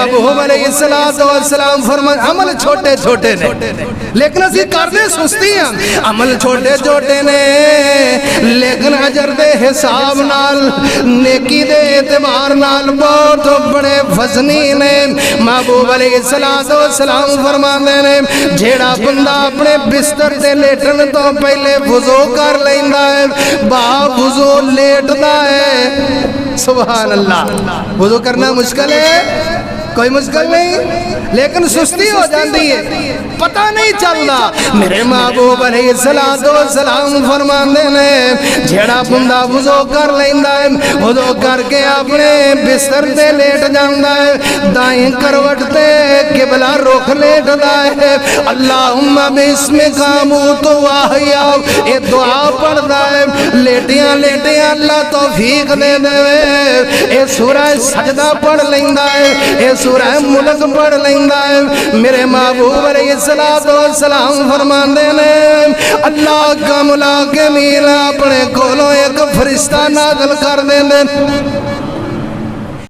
محبوب علیہ السلام فرمان عمل چھوٹے چھوٹے نے لیکن اسی کرنے سستی ہیں عمل چھوٹے چھوٹے نے لیکن اجر دے حساب نال نیکی دے اعتبار نال بہت بڑے وزنی نے محبوب علیہ السلام فرماندے نے جیڑا بندہ اپنے بستر تے لیٹن تو پہلے وضو کر لیندا ہے با وضو لیٹدا ہے سبحان اللہ وضو کرنا مشکل ہے کوئی مشکل نہیں لیکن سستی ہو جاتی ہے پتہ نہیں چلتا میرے محبوب علیہ السلام فرماندے نے جیڑا بندہ وضو کر لیندا ہے وضو کر کے اپنے بستر تے لیٹ جاندا ہے دائیں کروٹ تے قبلہ رخ لیٹدا ہے اللہم باسمک اموت واحیا اے دعا پڑھدا ہے لیٹیاں لیٹیاں اللہ توفیق دے دے اے سورہ سجدہ پڑھ لیندا ہے اے سورہ ملک پڑھ لیندا ہے میرے محبوب علیہ السلام فرماندے نے اللہ کا ملاقے میرا اپنے کولوں ایک فرشتہ نازل کر دے